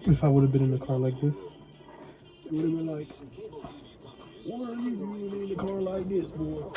If I would have been in a car like this, it would have been like, what are you doing in a car like this, boy?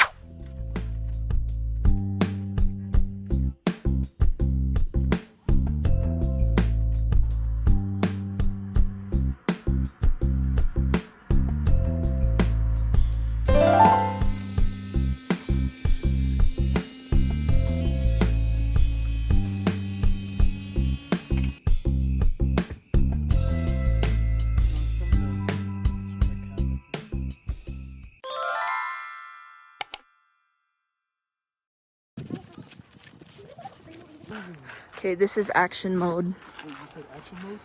Okay, this is action mode. Wait, you said action mode?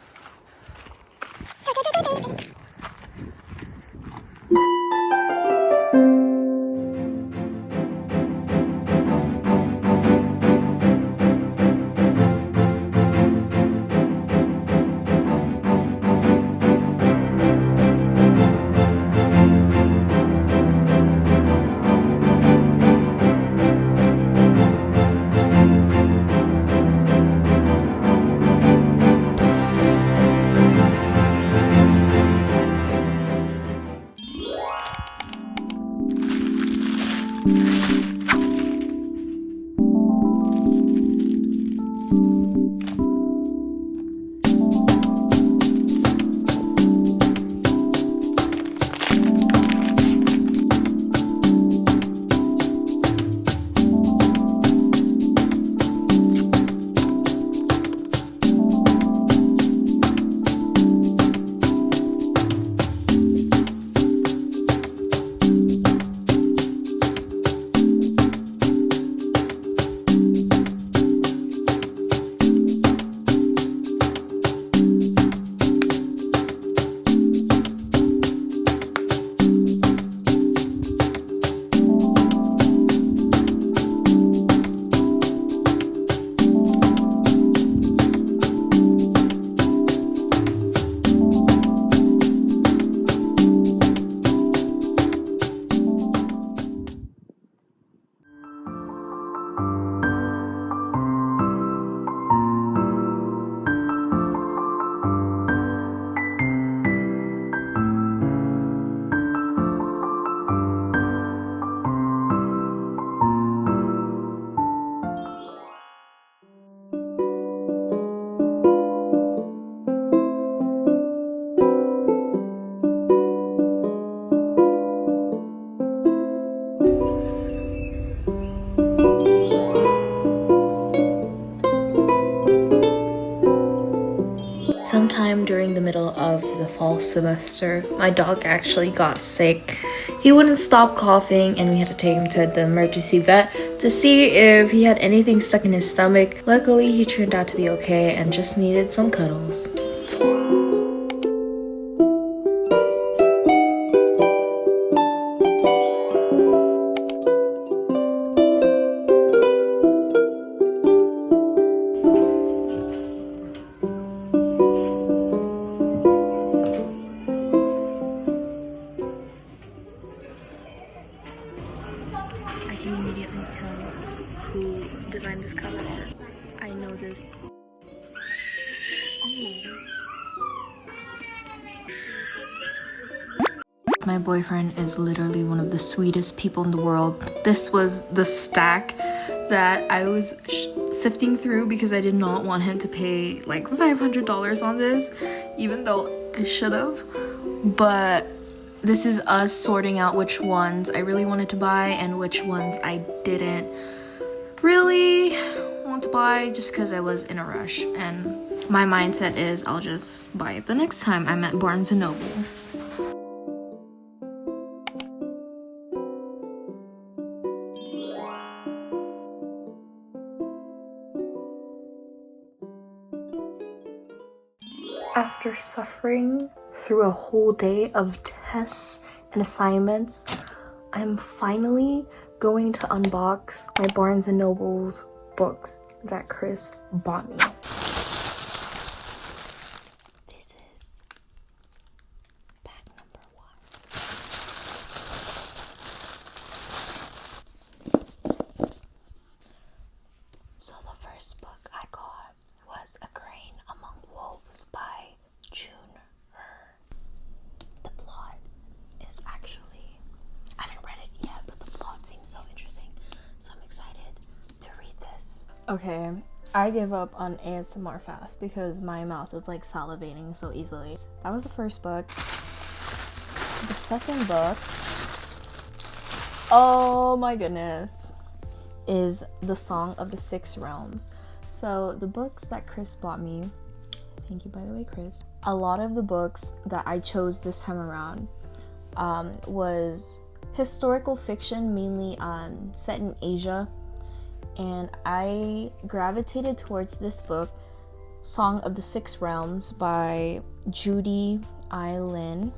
Sometime during the middle of the fall semester, my dog actually got sick. He wouldn't stop coughing and we had to take him to the emergency vet to see if he had anything stuck in his stomach. Luckily, he turned out to be okay and just needed some cuddles. I can immediately tell who designed this cover art. I know this. My boyfriend is literally one of the sweetest people in the world. This was the stack that I was sifting through because I did not want him to pay like $500 on this, even though I should have. But this is us sorting out which ones I really wanted to buy and which ones I didn't really want to buy just because I was in a rush. And my mindset is I'll just buy it the next time I'm at Barnes & Noble. After suffering through a whole day of tests and assignments, I'm finally going to unbox my Barnes & Noble's books that Chris bought me. This is bag number 1. So the first first book I got was A Grain Among Wolves by June. The plot is actually, I haven't read it yet, but the plot seems so interesting, so I'm excited to read this. Okay, I give up on ASMR fast because my mouth is like salivating so easily. That was the first book. The second book, oh my goodness, is The Song of the Six Realms. So the books that Chris bought me, thank you by the way, Chris. A lot of the books that I chose this time around was historical fiction, mainly set in Asia. And I gravitated towards this book, Song of the Six Realms by Judy I. Lin,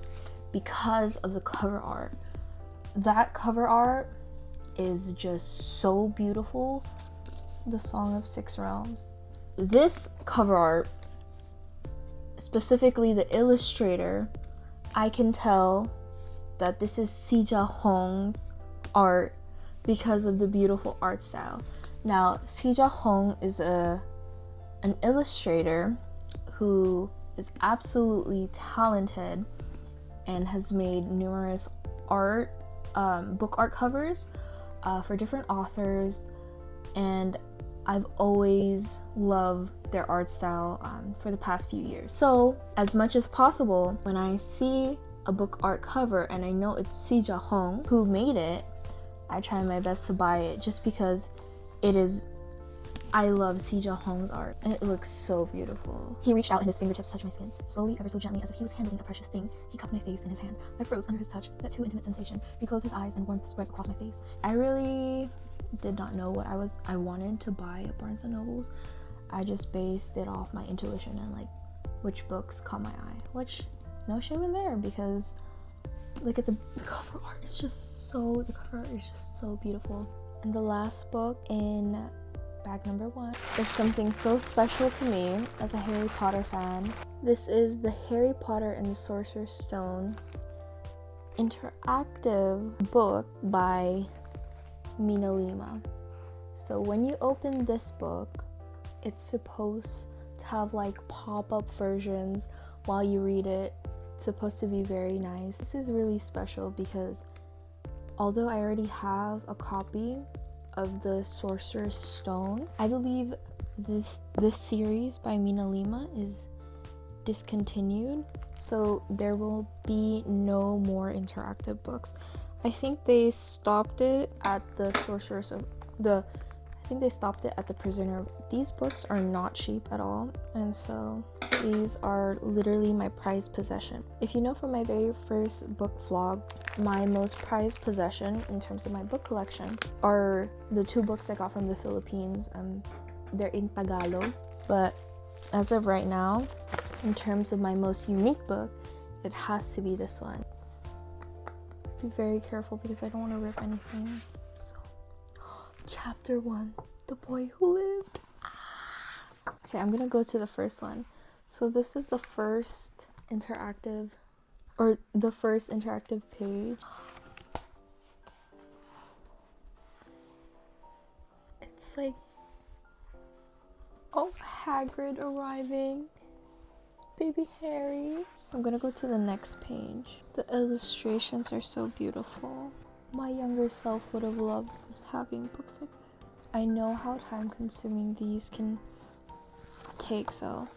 because of the cover art. That cover art is just so beautiful. The Song of Six Realms. This cover art, specifically the illustrator, I can tell that this is Sija Hong's art because of the beautiful art style. Now, Sija Hong is an illustrator who is absolutely talented and has made numerous book art covers for different authors, and I've always loved their art style for the past few years. So, as much as possible, when I see a book art cover and I know it's Sija Hong who made it, I try my best to buy it just because I love Sija Hong's art. It looks so beautiful. He reached out and his fingertips touched my skin. Slowly, ever so gently, as if he was handling a precious thing, he cupped my face in his hand. I froze under his touch, that too intimate sensation. He closed his eyes and warmth spread across my face. I really did not know what I wanted to buy at Barnes & Noble's. I just based it off my intuition and like which books caught my eye. Which, no shame in there, because look at the cover art. The cover art is just so beautiful. And the last book in bag number 1 is something so special to me as a Harry Potter fan. This is the Harry Potter and the Sorcerer's Stone interactive book by Mina Lima. So when you open this book, it's supposed to have like pop-up versions while you read it. It's supposed to be very nice. This is really special because although I already have a copy of the Sorcerer's Stone, I believe this series by Mina Lima is discontinued, so there will be no more interactive books. I think they stopped it at the Prisoner. These books are not cheap at all, and so these are literally my prized possession. If you know from my very first book vlog, my most prized possession in terms of my book collection are the 2 books I got from the Philippines. They're in Tagalog, but as of right now, in terms of my most unique book, it has to be this one. Be very careful because I don't want to rip anything. So, chapter 1, The Boy Who Lived. Okay, I'm gonna go to the first one. So this is the first interactive page. It's like, oh, Hagrid arriving. Baby Harry. I'm gonna go to the next page. The illustrations are so beautiful. My younger self would have loved having books like this. I know how time consuming these can take, so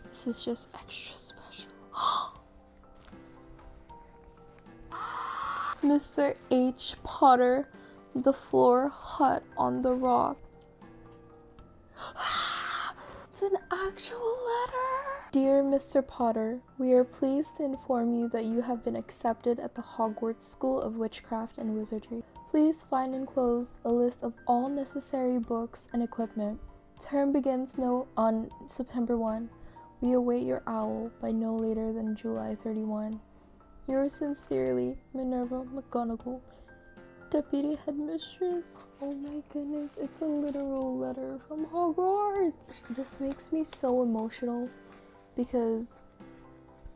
this is just extra special. Mr. H. Potter, The Floor Hut on the Rock. It's an actual letter. Dear Mr. Potter, we are pleased to inform you that you have been accepted at the Hogwarts School of Witchcraft and Wizardry. Please find enclosed a list of all necessary books and equipment. Term begins on September 1. We await your owl by no later than July 31. Yours sincerely, Minerva McGonagall, Deputy Headmistress. Oh my goodness, it's a literal letter from Hogwarts. This makes me so emotional because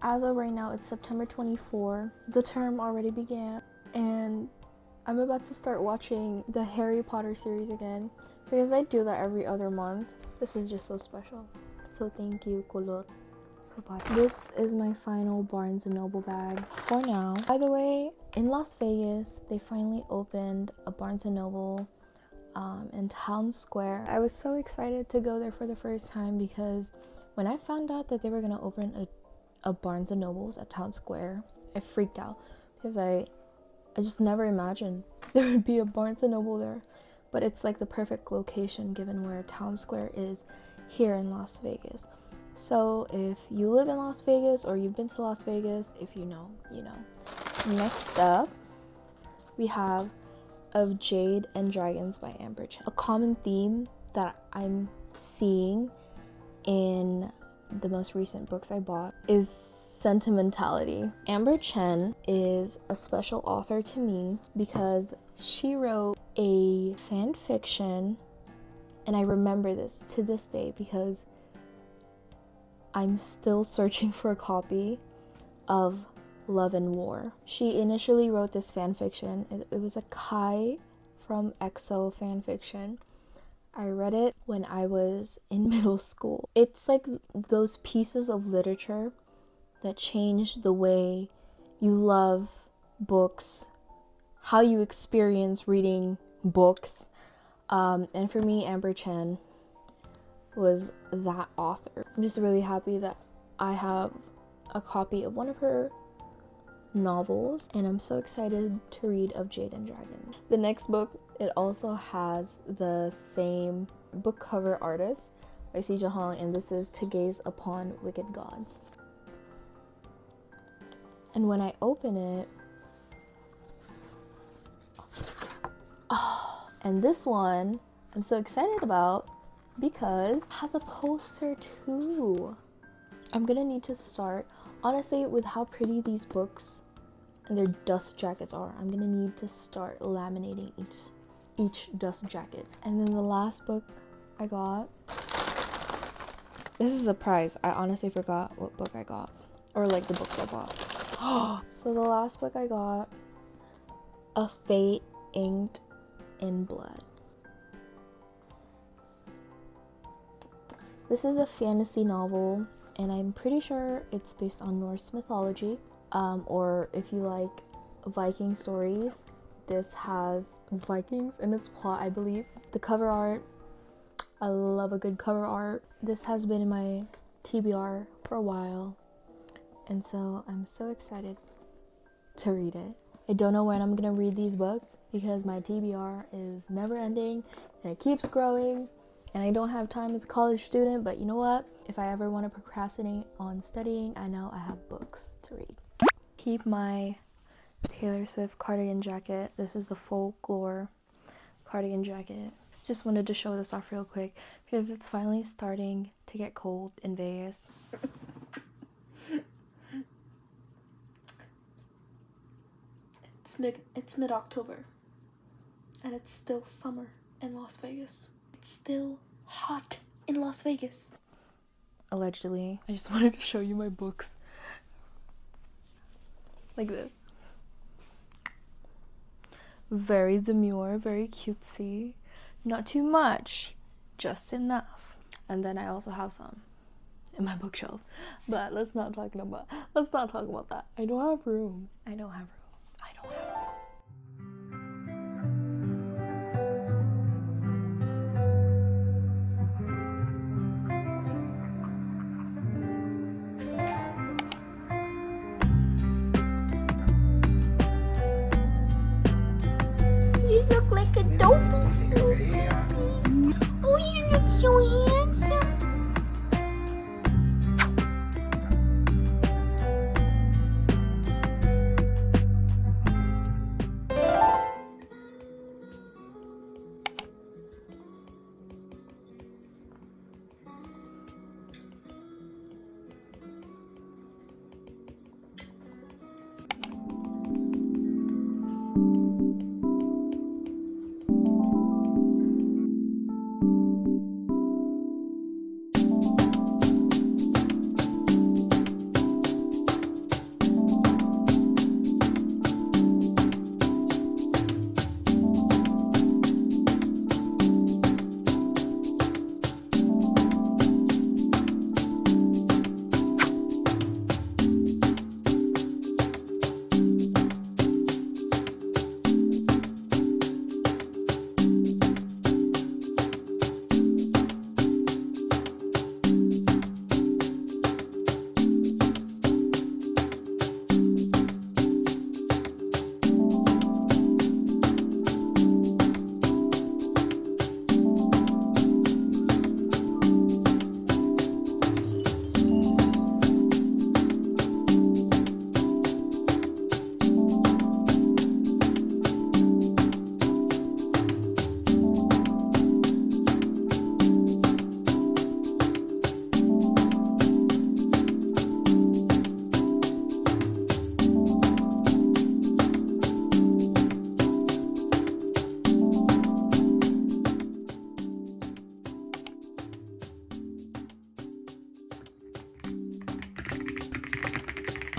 as of right now, it's September 24. The term already began, and I'm about to start watching the Harry Potter series again because I do that every other month. This is just so special. So thank you, Kulot, for buying. This is my final Barnes & Noble bag for now. By the way, in Las Vegas, they finally opened a Barnes & Noble in Town Square. I was so excited to go there for the first time because when I found out that they were going to open a Barnes & Noble's at Town Square, I freaked out because I just never imagined there would be a Barnes & Noble there. But it's like the perfect location given where Town Square is here in Las Vegas. So if you live in Las Vegas or you've been to Las Vegas, if you know, you know. Next up, we have Of Jade and Dragons by Amber Chen. A common theme that I'm seeing in the most recent books I bought is sentimentality. Amber Chen is a special author to me because she wrote a fan fiction, and I remember this to this day because I'm still searching for a copy of Love and War. She initially wrote this fan fiction. It was a Kai from EXO fan fiction. I read it when I was in middle school. It's like those pieces of literature that change the way you love books, how you experience reading books. And for me, Amber Chen was that author. I'm just really happy that I have a copy of one of her novels, and I'm so excited to read Of Jade and Dragon. The next book, it also has the same book cover artist by Sija Hong, and this is To Gaze Upon Wicked Gods. And when I open it, and this one I'm so excited about because it has a poster too. I'm gonna need to start, honestly, with how pretty these books and their dust jackets are. I'm gonna need to start laminating each dust jacket. And then the last book I got, this is a surprise. I honestly forgot what book I got, or like the books I bought. So the last book I got, A Fate Inked in Blood. This is a fantasy novel, and I'm pretty sure it's based on Norse mythology, or if you like Viking stories, this has Vikings in its plot, I believe. The cover art, I love a good cover art. This has been in my TBR for a while, and so I'm so excited to read it. I don't know when I'm gonna read these books because my TBR is never ending and it keeps growing, and I don't have time as a college student, but you know what? If I ever want to procrastinate on studying, I know I have books to read. Keep my Taylor Swift cardigan jacket. This is the Folklore cardigan jacket. Just wanted to show this off real quick because it's finally starting to get cold in Vegas. It's mid-October and it's still summer in Las Vegas. It's still hot in Las Vegas. Allegedly. I just wanted to show you my books. Like this. Very demure, very cutesy. Not too much, just enough. And then I also have some in my bookshelf. But let's not talk about that. I don't have room. You look like a dopey. Oh, you look so handsome.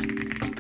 Bye.